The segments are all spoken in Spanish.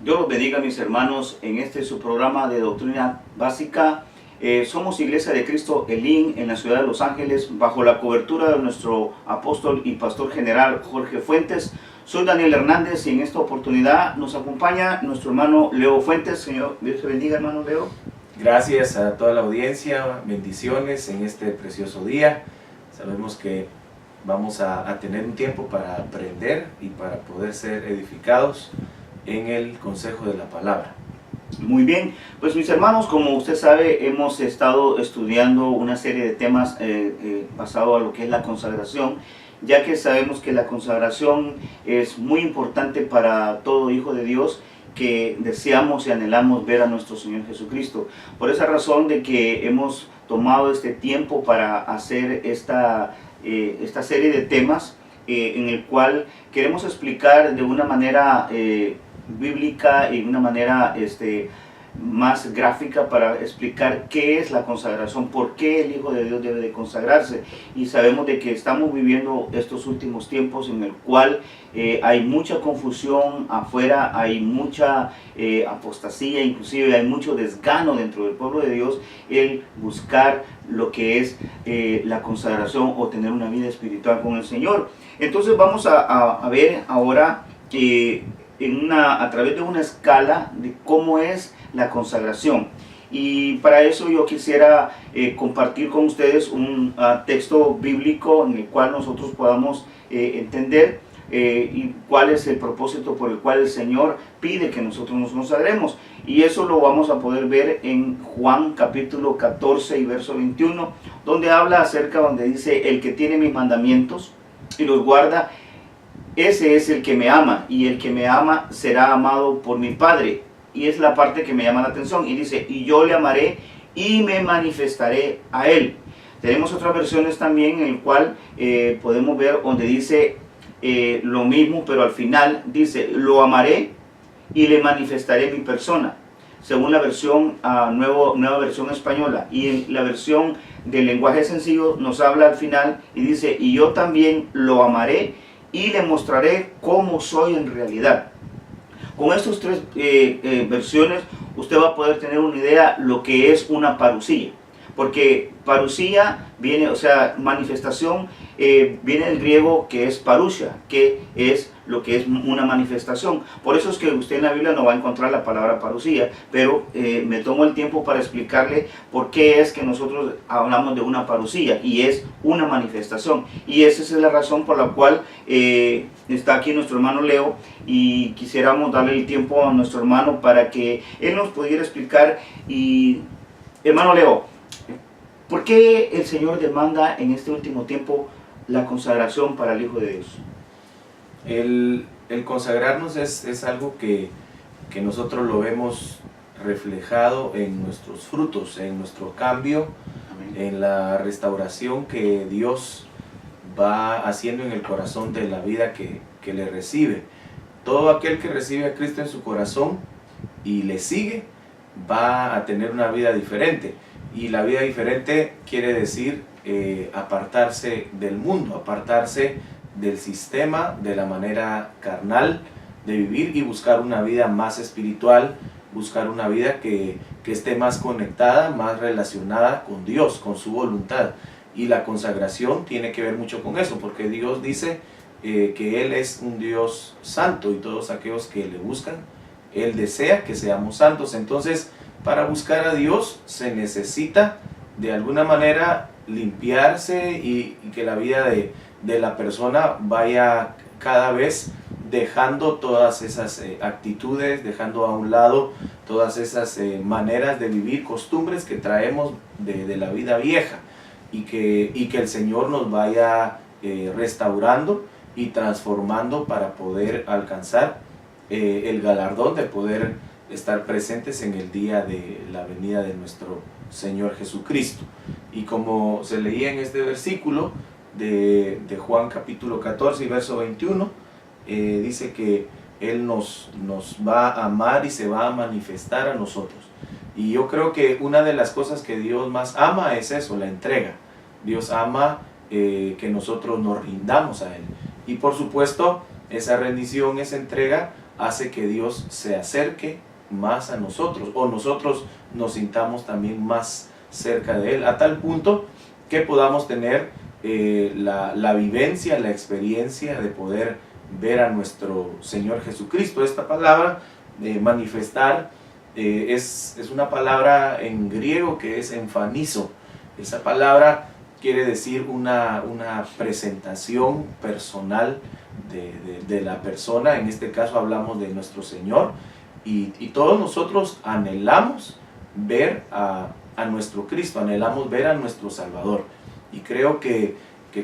Dios los bendiga, mis hermanos, en este su programa de doctrina básica. Somos Iglesia de Cristo Elim en la ciudad de Los Ángeles, bajo la cobertura de nuestro apóstol y pastor general Jorge Fuentes. Soy Daniel Hernández y en esta oportunidad nos acompaña nuestro hermano Leo Fuentes. Señor, Dios te bendiga, hermano Leo. Gracias a toda la audiencia, bendiciones en este precioso día. Sabemos que vamos a tener un tiempo para aprender y para poder ser edificados en el consejo de la palabra. Muy bien, pues mis hermanos, como usted sabe, hemos estado estudiando una serie de temas basado a lo que es la consagración, ya que sabemos que la consagración es muy importante para todo hijo de Dios que deseamos y anhelamos ver a nuestro Señor Jesucristo. Por esa razón de que hemos tomado este tiempo para hacer esta serie de temas en el cual queremos explicar de una manera bíblica y de una manera más gráfica para explicar qué es la consagración, por qué el Hijo de Dios debe de consagrarse. Y sabemos de que estamos viviendo estos últimos tiempos en el cual hay mucha confusión afuera, hay mucha apostasía, inclusive hay mucho desgano dentro del pueblo de Dios el buscar lo que es la consagración o tener una vida espiritual con el Señor. Entonces vamos a ver ahora a través de una escala de cómo es la consagración, y para eso yo quisiera compartir con ustedes un texto bíblico en el cual nosotros podamos entender y cuál es el propósito por el cual el Señor pide que nosotros nos consagremos, y eso lo vamos a poder ver en Juan capítulo 14 y verso 21, donde habla donde dice: el que tiene mis mandamientos y los guarda, ese es el que me ama, y el que me ama será amado por mi Padre. Y es la parte que me llama la atención, y dice: y yo le amaré y me manifestaré a él. Tenemos otras versiones también en el cual podemos ver donde dice lo mismo, pero al final dice: lo amaré y le manifestaré mi persona, según la versión nueva versión española. Y en la versión del lenguaje sencillo nos habla al final y dice: y yo también lo amaré y le mostraré cómo soy en realidad. Con estas tres versiones usted va a poder tener una idea lo que es una parusía, porque parusía viene, o sea, manifestación, viene del griego que es parousia, que es lo que es una manifestación. Por eso es que usted en la Biblia no va a encontrar la palabra parusía, pero me tomo el tiempo para explicarle por qué es que nosotros hablamos de una parusía, y es una manifestación. Y esa es la razón por la cual está aquí nuestro hermano Leo, y quisiéramos darle el tiempo a nuestro hermano para que él nos pudiera explicar. Y hermano Leo, ¿por qué el Señor demanda en este último tiempo la consagración para el Hijo de Dios? El consagrarnos es algo que nosotros lo vemos reflejado en nuestros frutos, en nuestro cambio, amén, en la restauración que Dios va haciendo en el corazón de la vida que le recibe. Todo aquel que recibe a Cristo en su corazón y le sigue va a tener una vida diferente. Y la vida diferente quiere decir apartarse del mundo, apartarse del sistema, de la manera carnal de vivir, y buscar una vida más espiritual, buscar una vida que esté más conectada, más relacionada con Dios, con su voluntad. Y la consagración tiene que ver mucho con eso, porque Dios dice que Él es un Dios santo, y todos aquellos que le buscan, Él desea que seamos santos. Entonces, para buscar a Dios se necesita de alguna manera limpiarse, y que la vida de la persona vaya cada vez dejando todas esas actitudes, dejando a un lado todas esas maneras de vivir, costumbres que traemos de la vida vieja, y que el Señor nos vaya restaurando y transformando para poder alcanzar el galardón de poder estar presentes en el día de la venida de nuestro Señor Jesucristo. Y como se leía en este versículo de Juan capítulo 14 y verso 21, dice que Él nos va a amar y se va a manifestar a nosotros. Y yo creo que una de las cosas que Dios más ama es eso, la entrega. Dios ama que nosotros nos rindamos a Él. Y por supuesto, esa rendición, esa entrega hace que Dios se acerque más a nosotros, o nosotros nos sintamos también más cerca de Él, a tal punto que podamos tener la vivencia, la experiencia de poder ver a nuestro Señor Jesucristo. Esta palabra manifestar es una palabra en griego que es enfanizo. Esa palabra quiere decir una presentación personal de la persona. En este caso hablamos de nuestro Señor, y todos nosotros anhelamos ver a nuestro Cristo, anhelamos ver a nuestro Salvador, y creo que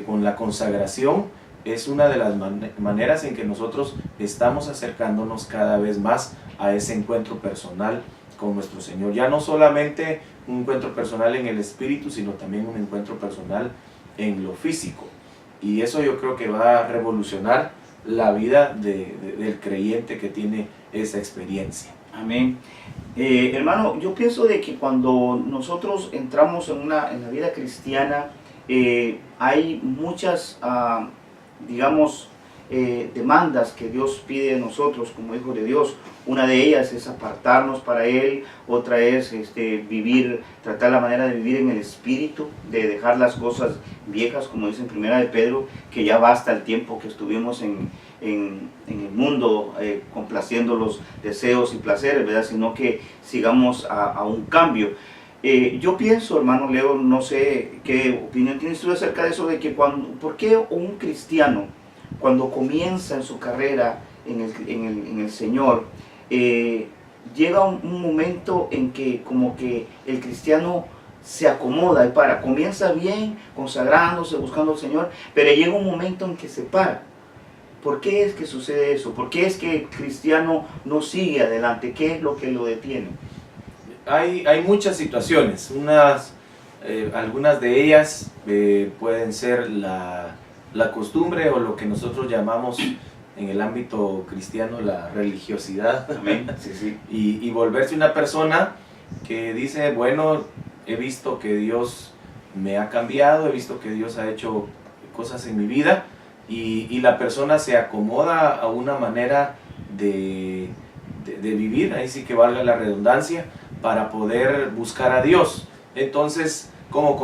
con la consagración es una de las maneras en que nosotros estamos acercándonos cada vez más a ese encuentro personal con nuestro Señor. Ya no solamente un encuentro personal en el espíritu, sino también un encuentro personal en lo físico. Y eso yo creo que va a revolucionar la vida del creyente que tiene esa experiencia. Amén. Hermano, yo pienso de que cuando nosotros entramos en la vida cristiana, hay muchas, digamos, demandas que Dios pide de nosotros como hijos de Dios. Una de ellas es apartarnos para Él, otra es tratar la manera de vivir en el Espíritu, de dejar las cosas viejas, como dice en Primera de Pedro, que ya basta el tiempo que estuvimos en el mundo complaciendo los deseos y placeres, ¿verdad? Sino que sigamos a un cambio. Yo pienso, hermano Leo, no sé qué opinión tienes tú acerca de eso, de que ¿por qué un cristiano cuando comienza en su carrera en el Señor, llega un momento en que como que el cristiano se acomoda y para, comienza bien, consagrándose, buscando al Señor, pero llega un momento en que se para? ¿Por qué es que sucede eso? ¿Por qué es que el cristiano no sigue adelante? ¿Qué es lo que lo detiene? Hay muchas situaciones, algunas de ellas pueden ser la costumbre, o lo que nosotros llamamos en el ámbito cristiano la religiosidad. Amén. Sí, sí. Y volverse una persona que dice, bueno, he visto que Dios me ha cambiado, he visto que Dios ha hecho cosas en mi vida, y la persona se acomoda a una manera de vivir, ahí sí que valga la redundancia, para poder buscar a Dios. Entonces, como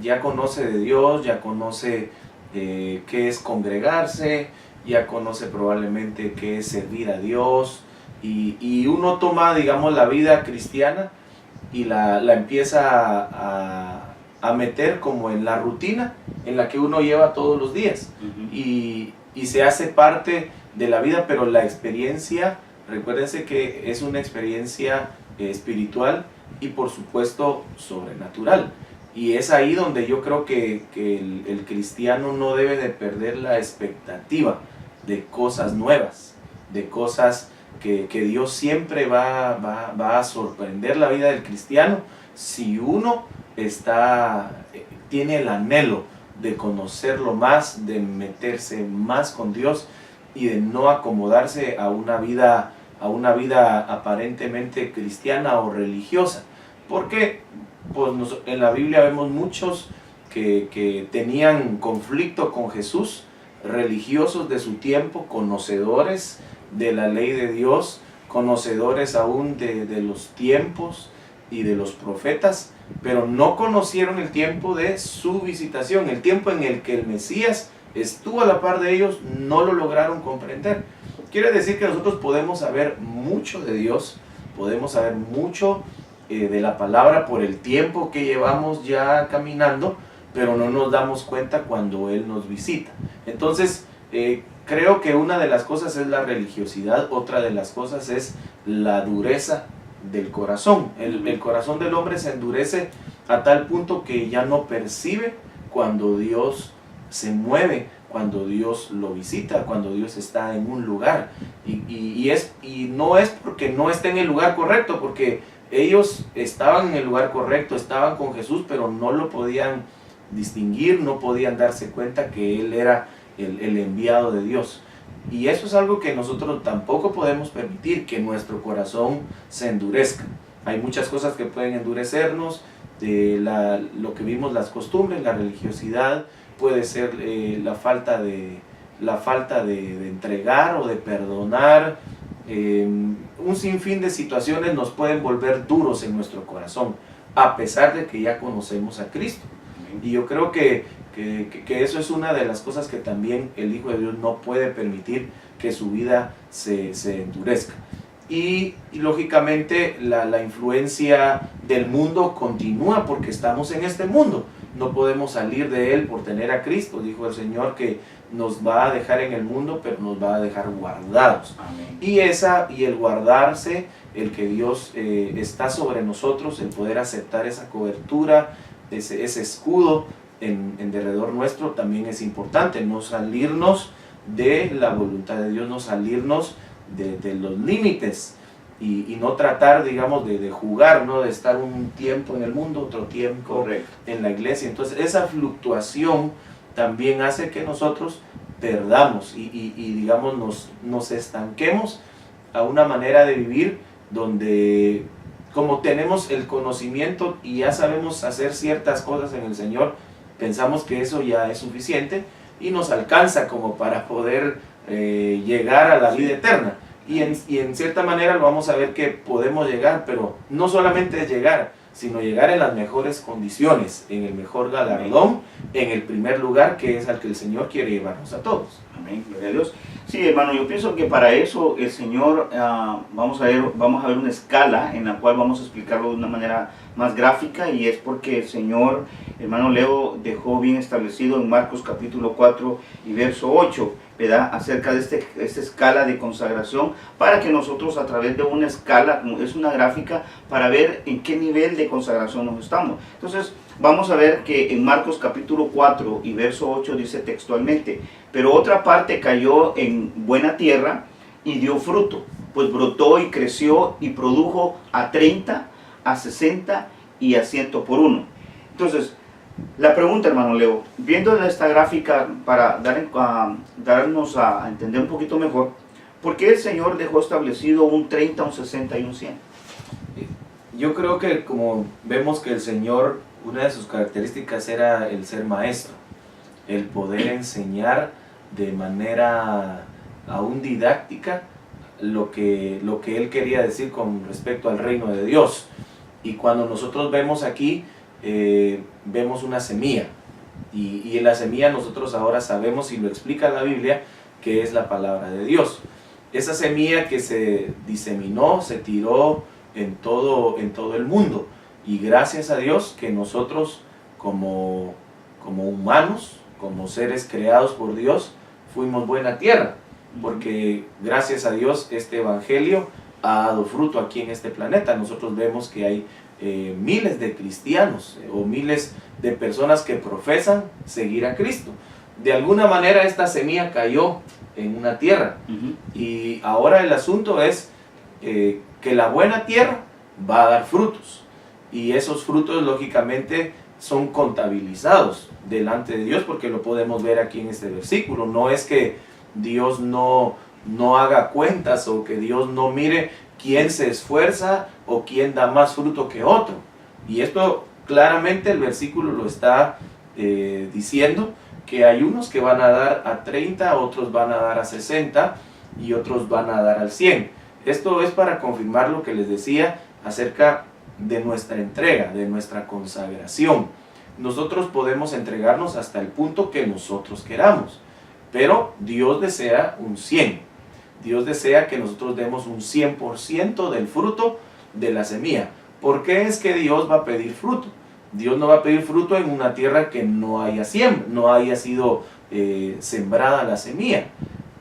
ya conoce de Dios, ya conoce qué es congregarse, ya conoce probablemente qué es servir a Dios, y uno toma, digamos, la vida cristiana y la empieza a meter como en la rutina en la que uno lleva todos los días. Y se hace parte de la vida, pero la experiencia, recuérdense que es una experiencia espiritual y por supuesto sobrenatural. Y es ahí donde yo creo que el cristiano no debe de perder la expectativa de cosas nuevas, de cosas que Dios siempre va a sorprender la vida del cristiano si uno tiene el anhelo de conocerlo más, de meterse más con Dios y de no acomodarse a una vida aparentemente cristiana o religiosa. Porque pues en la Biblia vemos muchos que tenían conflicto con Jesús, religiosos de su tiempo, conocedores de la ley de Dios, conocedores aún de los tiempos y de los profetas, pero no conocieron el tiempo de su visitación, el tiempo en el que el Mesías estuvo a la par de ellos, no lo lograron comprender. Quiere decir que nosotros podemos saber mucho de Dios, podemos saber mucho de la palabra por el tiempo que llevamos ya caminando, pero no nos damos cuenta cuando Él nos visita. Entonces, creo que una de las cosas es la religiosidad, otra de las cosas es la dureza del corazón. El corazón del hombre se endurece a tal punto que ya no percibe cuando Dios se mueve, cuando Dios lo visita, cuando Dios está en un lugar. Y no es porque no esté en el lugar correcto, porque ellos estaban en el lugar correcto, estaban con Jesús, pero no lo podían distinguir, no podían darse cuenta que Él era el enviado de Dios. Y eso es algo que nosotros tampoco podemos permitir, que nuestro corazón se endurezca. Hay muchas cosas que pueden endurecernos, lo que vimos, las costumbres, la religiosidad, puede ser la falta de entregar o de perdonar, un sinfín de situaciones nos pueden volver duros en nuestro corazón, a pesar de que ya conocemos a Cristo. Y yo creo que eso es una de las cosas que también el Hijo de Dios no puede permitir, que su vida se endurezca. Y lógicamente la influencia del mundo continúa, porque estamos en este mundo. No podemos salir de él por tener a Cristo. Dijo el Señor que nos va a dejar en el mundo, pero nos va a dejar guardados. Amén. Y el guardarse, el que Dios está sobre nosotros, el poder aceptar esa cobertura, ese escudo en derredor nuestro, también es importante. No salirnos de la voluntad de Dios, no salirnos de los límites, y no tratar, digamos, de jugar, ¿no? De estar un tiempo en el mundo, otro tiempo Correcto. en la iglesia. Entonces esa fluctuación también hace que nosotros perdamos y digamos nos estanquemos a una manera de vivir donde, como tenemos el conocimiento y ya sabemos hacer ciertas cosas en el Señor, pensamos que eso ya es suficiente y nos alcanza como para poder llegar a la vida eterna. Y en cierta manera lo vamos a ver que podemos llegar, pero no solamente es llegar, sino llegar en las mejores condiciones, en el mejor galardón, en el primer lugar, que es al que el Señor quiere llevarnos a todos. Amén, gloria a Dios. Sí, hermano, yo pienso que para eso el Señor, vamos a ver una escala en la cual vamos a explicarlo de una manera más gráfica, y es porque el Señor, hermano Leo, dejó bien establecido en Marcos capítulo 4 y verso 8, ¿verdad?, acerca de esta escala de consagración, para que nosotros, a través de una escala, es una gráfica, para ver en qué nivel de consagración nos estamos. Entonces vamos a ver que en Marcos capítulo 4 y verso 8 dice textualmente: pero otra parte cayó en buena tierra y dio fruto, pues brotó y creció y produjo a 30, a 60 y a 100 por uno. Entonces, la pregunta, hermano Leo, viendo esta gráfica para darnos a entender un poquito mejor, ¿por qué el Señor dejó establecido un 30, un 60 y un 100? Yo creo que, como vemos que el Señor, una de sus características era el ser maestro, el poder enseñar de manera aún didáctica lo que Él quería decir con respecto al reino de Dios. Y cuando nosotros vemos aquí, vemos una semilla, y en la semilla nosotros ahora sabemos, y lo explica la Biblia, que es la palabra de Dios. Esa semilla que se diseminó, se tiró en todo el mundo, y gracias a Dios que nosotros como humanos, como seres creados por Dios, fuimos buena tierra, porque gracias a Dios este evangelio ha dado fruto aquí en este planeta. Nosotros vemos que hay miles de cristianos o miles de personas que profesan seguir a Cristo. De alguna manera esta semilla cayó en una tierra, y ahora el asunto es que la buena tierra va a dar frutos, y esos frutos lógicamente son contabilizados delante de Dios, porque lo podemos ver aquí en este versículo. No es que Dios no haga cuentas, o que Dios no mire quién se esfuerza o quién da más fruto que otro. Y esto claramente el versículo lo está diciendo, que hay unos que van a dar a 30, otros van a dar a 60 y otros van a dar al 100. Esto es para confirmar lo que les decía acerca de nuestra entrega, de nuestra consagración. Nosotros podemos entregarnos hasta el punto que nosotros queramos, pero Dios desea un 100. Dios desea que nosotros demos un 100% del fruto de la semilla. ¿Por qué es que Dios va a pedir fruto? Dios no va a pedir fruto en una tierra que no haya sido sembrada la semilla.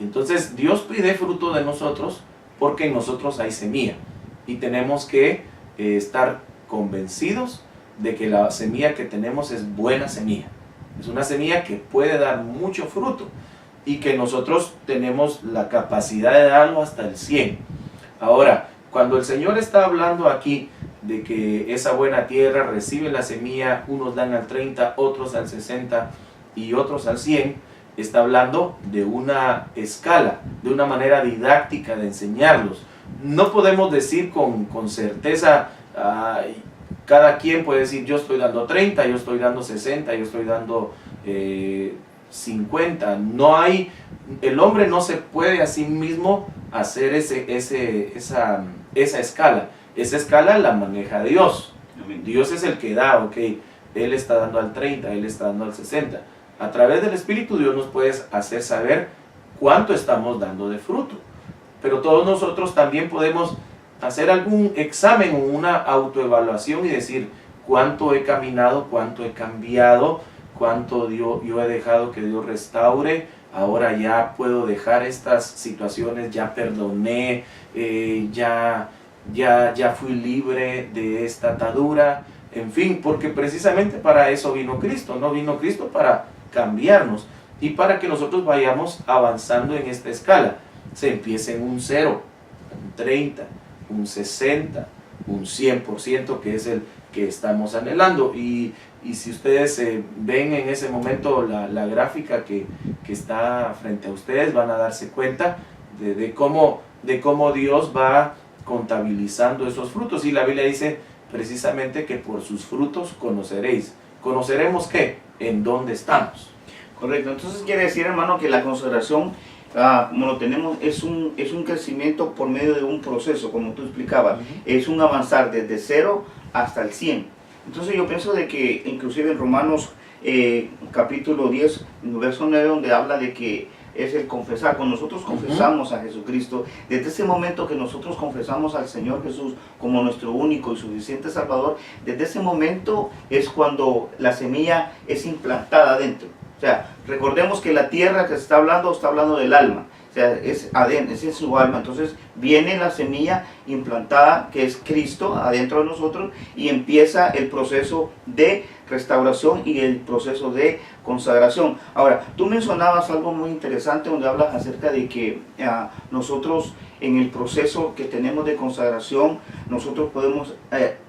Entonces Dios pide fruto de nosotros porque en nosotros hay semilla, y tenemos que estar convencidos de que la semilla que tenemos es buena semilla. Es una semilla que puede dar mucho fruto, y que nosotros tenemos la capacidad de darlo hasta el 100. Ahora, cuando el Señor está hablando aquí de que esa buena tierra recibe la semilla, unos dan al 30, otros al 60 y otros al 100, está hablando de una escala, de una manera didáctica de enseñarlos. No podemos decir con certeza, cada quien puede decir: yo estoy dando 30, yo estoy dando 60, yo estoy dando 50. No hay, el hombre no se puede a sí mismo hacer esa escala. Esa escala la maneja Dios. Amén. Dios es el que da, ok, Él está dando al 30, Él está dando al 60. A través del Espíritu Dios nos puede hacer saber cuánto estamos dando de fruto. Pero todos nosotros también podemos hacer algún examen o una autoevaluación y decir cuánto he caminado, cuánto he cambiado, cuánto yo he dejado que Dios restaure. Ahora ya puedo dejar estas situaciones, ya perdoné, ya fui libre de esta atadura, en fin, porque precisamente para eso vino Cristo, no vino Cristo para cambiarnos y para que nosotros vayamos avanzando en esta escala. Se empiece en un 0, un 30, un 60, un 100%, que es el que estamos anhelando. Y si ustedes ven en ese momento la gráfica que está frente a ustedes, van a darse cuenta de cómo Dios va contabilizando esos frutos. Y la Biblia dice precisamente que por sus frutos conoceréis. ¿Conoceremos qué? ¿En dónde estamos? Correcto. Entonces quiere decir, hermano, que la consagración, como lo tenemos, es un crecimiento por medio de un proceso, como tú explicabas. Es un avanzar desde 0 hasta el 100. Entonces yo pienso de que inclusive en Romanos capítulo 10, verso 9, donde habla de que es el confesar. Cuando nosotros confesamos a Jesucristo, desde ese momento que nosotros confesamos al Señor Jesús como nuestro único y suficiente Salvador, desde ese momento es cuando la semilla es implantada dentro. O sea, recordemos que la tierra que se está hablando del alma. O sea, es adentro, es en su alma. Entonces viene la semilla implantada, que es Cristo, adentro de nosotros, y empieza el proceso de restauración y el proceso de consagración. Ahora, tú mencionabas algo muy interesante donde hablas acerca de que nosotros en el proceso que tenemos de consagración, nosotros podemos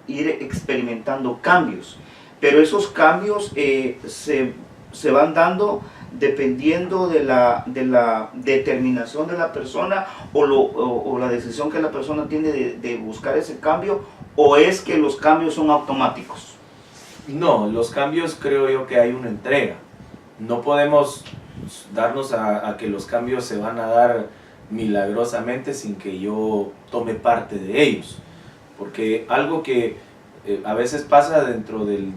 ir experimentando cambios, pero esos cambios se van dando dependiendo de la determinación de la persona o la decisión que la persona tiene de buscar ese cambio, o es que los cambios son automáticos. No, los cambios creo yo que hay una entrega. No podemos darnos a que los cambios se van a dar milagrosamente sin que yo tome parte de ellos. Porque algo que a veces pasa dentro de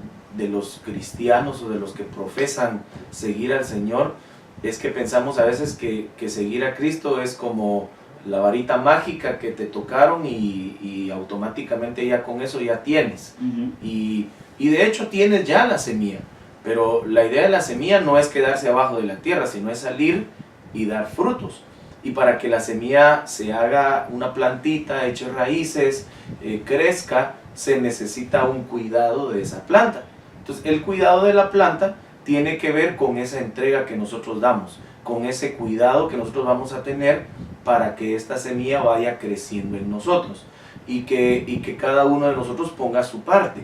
los cristianos o de los que profesan seguir al Señor, es que pensamos a veces que seguir a Cristo es como la varita mágica que te tocaron y automáticamente ya con eso ya tienes. Y de hecho tienes ya la semilla, pero la idea de la semilla no es quedarse abajo de la tierra, sino es salir y dar frutos. Y para que la semilla se haga una plantita, eche raíces, crezca, se necesita un cuidado de esa planta. Entonces el cuidado de la planta tiene que ver con esa entrega que nosotros damos, con ese cuidado que nosotros vamos a tener para que esta semilla vaya creciendo en nosotros y que cada uno de nosotros ponga su parte.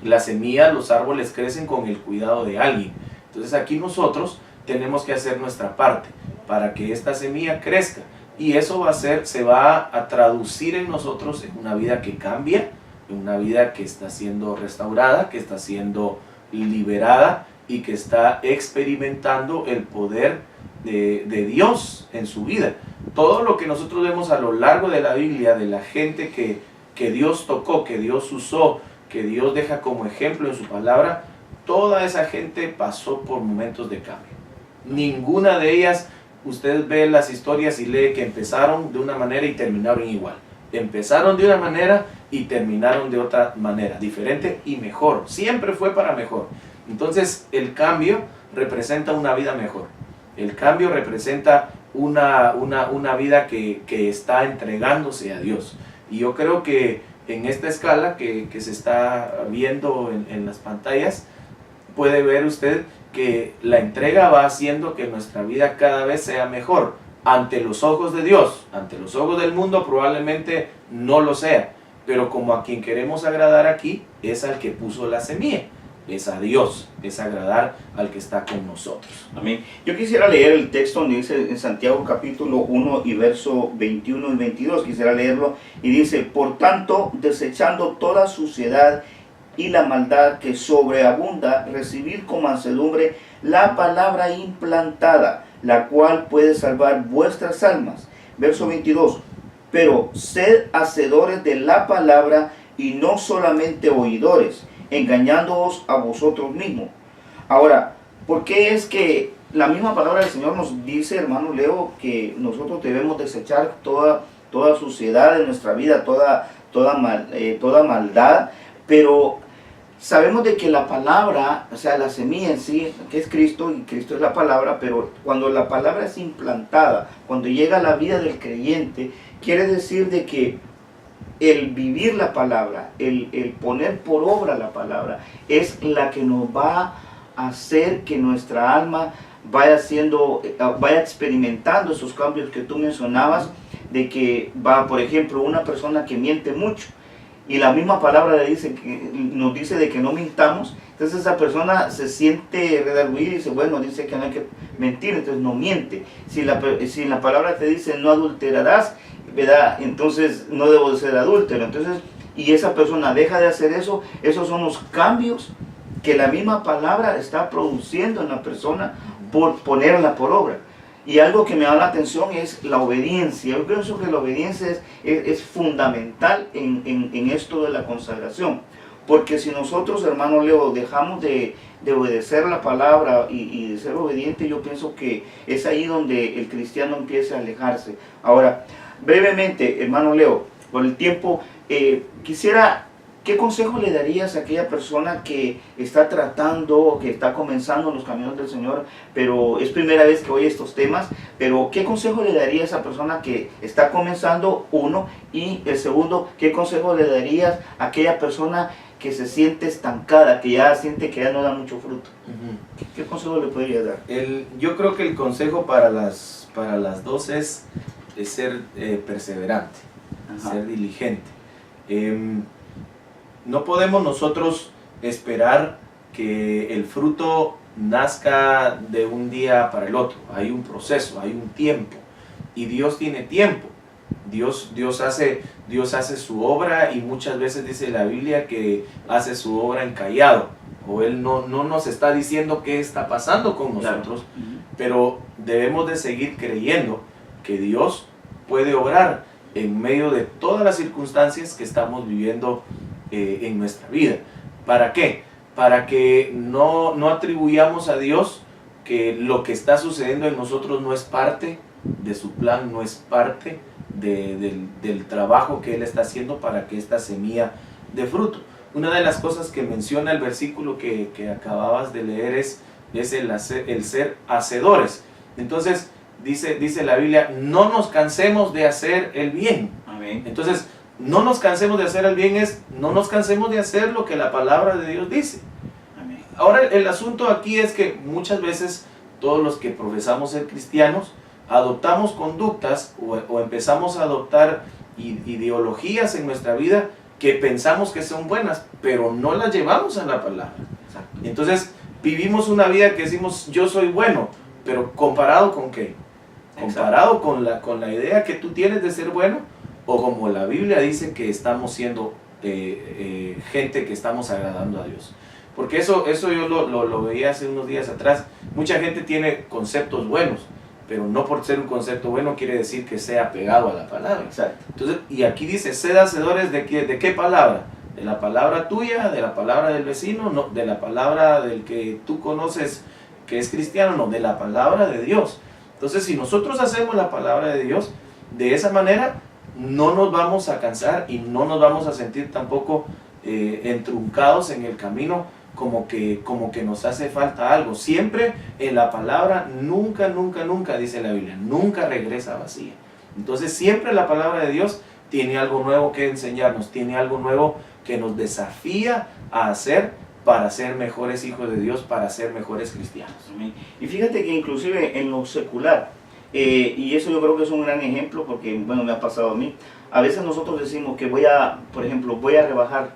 La semilla, los árboles crecen con el cuidado de alguien. Entonces aquí nosotros tenemos que hacer nuestra parte para que esta semilla crezca, y eso se va a traducir en nosotros en una vida que cambia, en una vida que está siendo restaurada, que está siendo liberada y que está experimentando el poder de Dios en su vida. Todo lo que nosotros vemos a lo largo de la Biblia, de la gente que Dios tocó, que Dios usó, que Dios deja como ejemplo en su palabra, toda esa gente pasó por momentos de cambio. Ninguna de ellas, usted ve las historias y lee que empezaron de una manera y terminaron igual. Empezaron de una manera y terminaron de otra manera, diferente y mejor. Siempre fue para mejor. Entonces el cambio representa una vida mejor. El cambio representa una vida que está entregándose a Dios. Y yo creo que en esta escala que se está viendo en las pantallas, puede ver usted que la entrega va haciendo que nuestra vida cada vez sea mejor. Ante los ojos de Dios, ante los ojos del mundo probablemente no lo sea, pero como a quien queremos agradar aquí es al que puso la semilla, es a Dios, es agradar al que está con nosotros. Amén. Yo quisiera leer el texto donde dice en Santiago capítulo 1 y verso 21 y 22, quisiera leerlo, y dice: por tanto, desechando toda suciedad y la maldad que sobreabunda, recibid con mansedumbre la palabra implantada, la cual puede salvar vuestras almas. Verso 22, pero sed hacedores de la palabra y no solamente oidores, engañándoos a vosotros mismos. Ahora, ¿por qué es que la misma palabra del Señor nos dice, hermano Leo, que nosotros debemos desechar toda suciedad de nuestra vida, toda maldad? Pero sabemos de que la palabra, o sea, la semilla en sí, que es Cristo, y Cristo es la palabra, pero cuando la palabra es implantada, cuando llega a la vida del creyente, quiere decir de que el vivir la palabra, el poner por obra la palabra, es la que nos va a hacer que nuestra alma vaya experimentando esos cambios que tú mencionabas, de que va, por ejemplo, una persona que miente mucho, y la misma palabra nos dice de que no mintamos, entonces esa persona se siente redarguida y dice, bueno, dice que no hay que mentir, entonces no miente. Si la palabra te dice no adulterarás, ¿verdad? Entonces no debo de ser adúltero. Entonces, y esa persona deja de hacer eso, esos son los cambios que la misma palabra está produciendo en la persona por ponerla por obra. Y algo que me da la atención es la obediencia. Yo pienso que la obediencia es fundamental en esto de la consagración. Porque si nosotros, hermano Leo, dejamos de obedecer la palabra y de ser obediente, yo pienso que es ahí donde el cristiano empieza a alejarse. Ahora, brevemente, hermano Leo, por el tiempo, ¿qué consejo le darías a aquella persona que está tratando, que está comenzando los caminos del Señor, pero es primera vez que oye estos temas? Pero ¿qué consejo le daría a esa persona que está comenzando, uno? Y el segundo, ¿qué consejo le darías a aquella persona que se siente estancada, que ya siente que ya no da mucho fruto? ¿Qué consejo le podría dar? Yo creo que el consejo para las dos es ser perseverante, ser diligente. No podemos nosotros esperar que el fruto nazca de un día para el otro. Hay un proceso, hay un tiempo. Y Dios tiene tiempo. Dios hace su obra, y muchas veces dice la Biblia que hace su obra en callado. O Él no nos está diciendo qué está pasando con nosotros. Claro. Pero debemos de seguir creyendo que Dios puede obrar en medio de todas las circunstancias que estamos viviendo en nuestra vida. ¿Para qué? Para que no atribuyamos a Dios que lo que está sucediendo en nosotros no es parte de su plan, no es parte del trabajo que Él está haciendo para que esta semilla dé fruto. Una de las cosas que menciona el versículo que acababas de leer es el ser hacedores. Entonces dice la Biblia, no nos cansemos de hacer el bien. Amén. Entonces, no nos cansemos de hacer el bien no nos cansemos de hacer lo que la palabra de Dios dice. Amén. Ahora, el asunto aquí es que muchas veces todos los que profesamos ser cristianos adoptamos conductas o empezamos a adoptar ideologías en nuestra vida que pensamos que son buenas, pero no las llevamos a la palabra. Exacto. Entonces, vivimos una vida que decimos, yo soy bueno, pero ¿comparado con qué? ¿Comparado con la idea que tú tienes de ser bueno? O como la Biblia dice que estamos siendo gente que estamos agradando a Dios. Porque eso yo lo veía hace unos días atrás. Mucha gente tiene conceptos buenos, pero no por ser un concepto bueno quiere decir que sea pegado a la palabra. Exacto. Entonces, y aquí dice, sed hacedores de qué palabra. ¿De la palabra tuya? ¿De la palabra del vecino? No, ¿de la palabra del que tú conoces que es cristiano? No, de la palabra de Dios. Entonces, si nosotros hacemos la palabra de Dios de esa manera, no nos vamos a cansar y no nos vamos a sentir tampoco entruncados en el camino, como que nos hace falta algo. Siempre en la palabra, nunca, dice la Biblia, nunca regresa vacía. Entonces siempre la palabra de Dios tiene algo nuevo que enseñarnos, tiene algo nuevo que nos desafía a hacer para ser mejores hijos de Dios, para ser mejores cristianos. Y fíjate que inclusive en lo secular, y eso yo creo que es un gran ejemplo, porque bueno, me ha pasado a mí. A veces nosotros decimos que por ejemplo, voy a rebajar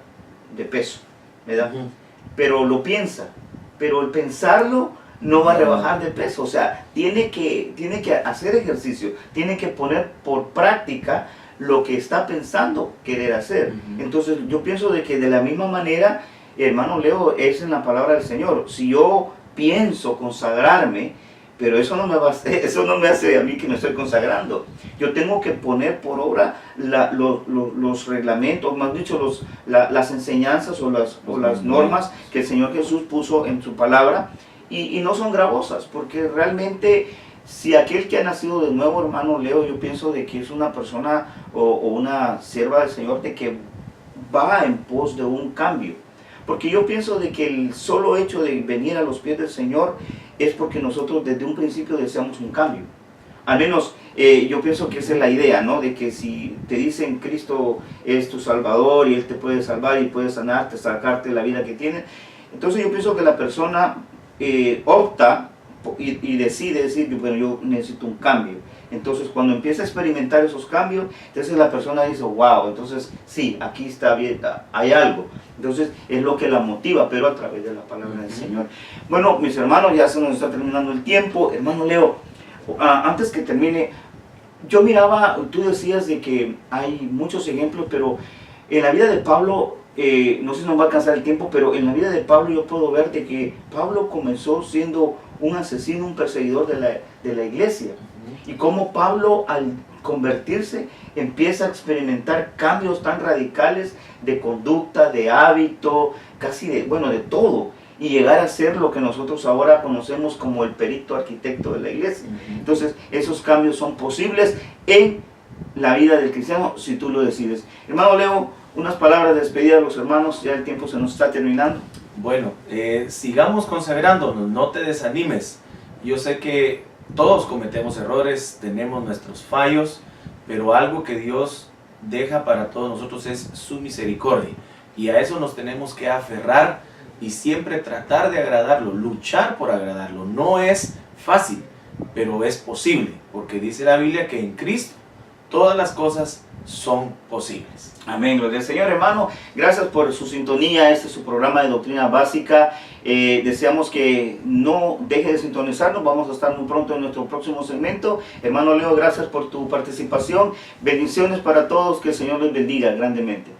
de peso, ¿verdad? Pero lo piensa, pero el pensarlo no va a rebajar de peso. O sea, tiene que hacer ejercicio, tiene que poner por práctica lo que está pensando querer hacer. Entonces yo pienso de que de la misma manera, hermano Leo, es en la palabra del Señor. Si yo pienso consagrarme, pero eso no me hace a mí que me estoy consagrando. Yo tengo que poner por obra los reglamentos, más dicho, las enseñanzas o las normas que el Señor Jesús puso en su palabra, y no son gravosas, porque realmente si aquel que ha nacido de nuevo, hermano Leo, yo pienso de que es una persona o una sierva del Señor de que va en pos de un cambio. Porque yo pienso de que el solo hecho de venir a los pies del Señor es porque nosotros desde un principio deseamos un cambio. Al menos yo pienso que esa es la idea, ¿no? De que si te dicen Cristo es tu Salvador y Él te puede salvar y puede sanarte, sacarte la vida que tienes, entonces yo pienso que la persona opta y decide decir, bueno, yo necesito un cambio. Entonces cuando empieza a experimentar esos cambios, entonces la persona dice, wow, entonces sí, aquí está bien, hay algo. Entonces es lo que la motiva, pero a través de la palabra del Señor. Bueno, mis hermanos, ya se nos está terminando el tiempo. Hermano Leo, antes que termine, yo miraba, tú decías de que hay muchos ejemplos, pero en la vida de Pablo, no sé si nos va a alcanzar el tiempo, pero en la vida de Pablo yo puedo ver de que Pablo comenzó siendo un asesino, un perseguidor de la iglesia. Y cómo Pablo al convertirse empieza a experimentar cambios tan radicales de conducta, de hábito, casi de todo. Y llegar a ser lo que nosotros ahora conocemos como el perito arquitecto de la iglesia. Entonces esos cambios son posibles en la vida del cristiano si tú lo decides. Hermano Leo, unas palabras de despedida a los hermanos, ya el tiempo se nos está terminando. Bueno, sigamos consagrándonos, no te desanimes. Yo sé que todos cometemos errores, tenemos nuestros fallos, pero algo que Dios deja para todos nosotros es su misericordia. Y a eso nos tenemos que aferrar y siempre tratar de agradarlo, luchar por agradarlo. No es fácil, pero es posible, porque dice la Biblia que en Cristo todas las cosas son posibles. Amén, gloria al Señor. Hermano, gracias por su sintonía. Este es su programa de Doctrina Básica. Deseamos que no deje de sintonizarnos. Vamos a estar muy pronto en nuestro próximo segmento. Hermano Leo, gracias por tu participación. Bendiciones para todos. Que el Señor les bendiga grandemente.